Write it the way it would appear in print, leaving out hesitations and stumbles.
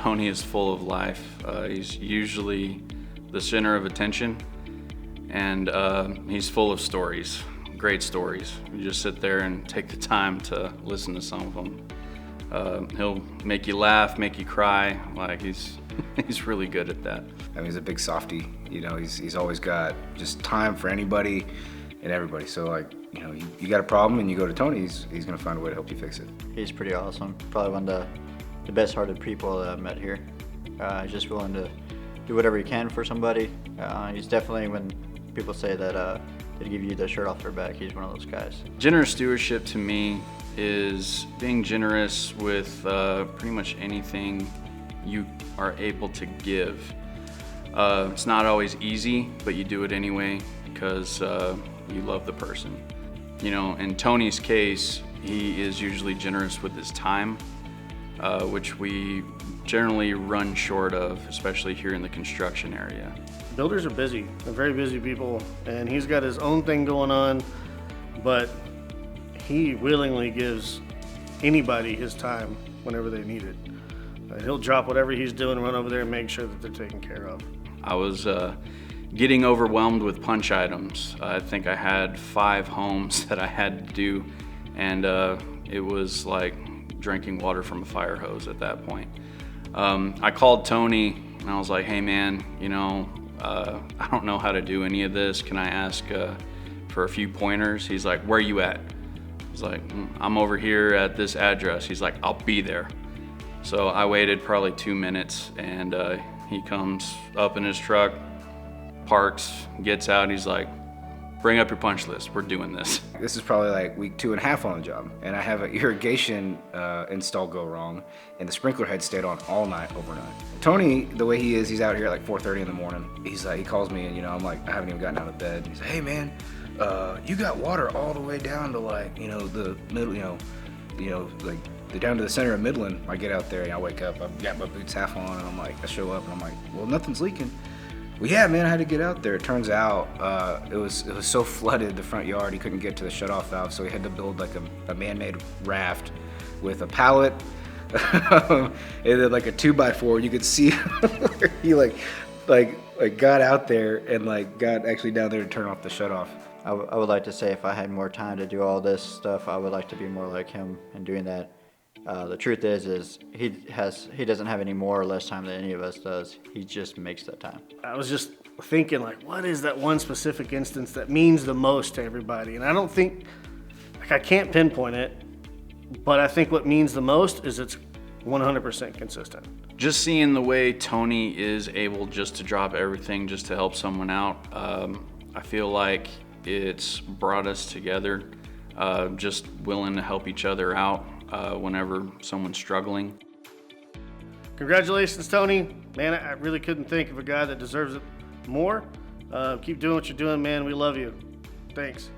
Tony is full of life. He's usually the center of attention, and he's full of stories, great stories. You just sit there and take the time to listen to some of them. He'll make you laugh, make you cry. Like he's really good at that. I mean, he's a big softie. You know, he's always got just time for anybody and everybody. So like, you know, you got a problem and you go to Tony, he's gonna find a way to help you fix it. He's pretty awesome. Probably one of the best-hearted people that I've met here. He's just willing to do whatever he can for somebody. He's definitely, when people say that they give you the shirt off their back, he's one of those guys. Generous stewardship to me is being generous with pretty much anything you are able to give. It's not always easy, but you do it anyway because you love the person. You know, in Tony's case, he is usually generous with his time, which we generally run short of, especially here in the construction area. Builders are busy. They're very busy people, and he's got his own thing going on, but he willingly gives anybody his time whenever they need it. He'll drop whatever he's doing, run over there and make sure that they're taken care of. I was getting overwhelmed with punch items. I think I had 5 homes that I had to do, and it was like drinking water from a fire hose at that point. I called Tony and I was like, hey man, you know, I don't know how to do any of this. Can I ask for a few pointers? He's like, where you at? He's like, I'm over here at this address. He's like, I'll be there. So I waited probably 2 minutes, and he comes up in his truck, parks, gets out, and he's like, bring up your punch list, we're doing this. This is probably like week 2.5 on the job, and I have an irrigation install go wrong, and the sprinkler head stayed on all night, overnight. Tony, the way he is, he's out here at like 4:30 in the morning. He's like, he calls me, and you know, I'm like, I haven't even gotten out of bed. He's like, hey man, you got water all the way down to like, you know, the middle, like down to the center of Midland. I get out there and I wake up, I've got my boots half on, and I'm like, I show up and I'm like, well, nothing's leaking. Well, yeah, man, I had to get out there. It turns out it was so flooded, the front yard, he couldn't get to the shutoff valve, so he had to build like a man-made raft with a pallet and then like a 2x4. You could see where he like got out there and like got actually down there to turn off the shutoff. I would like to say if I had more time to do all this stuff, I would like to be more like him in doing that. The truth is he doesn't have any more or less time than any of us does. He just makes that time. I was just thinking, like, what is that one specific instance that means the most to everybody? And I don't think, like, I can't pinpoint it, but I think what means the most is it's 100% consistent. Just seeing the way Tony is able just to drop everything just to help someone out, I feel like it's brought us together, just willing to help each other out whenever someone's struggling. Congratulations, Tony. Man, I really couldn't think of a guy that deserves it more. Keep doing what you're doing, man. We love you. Thanks.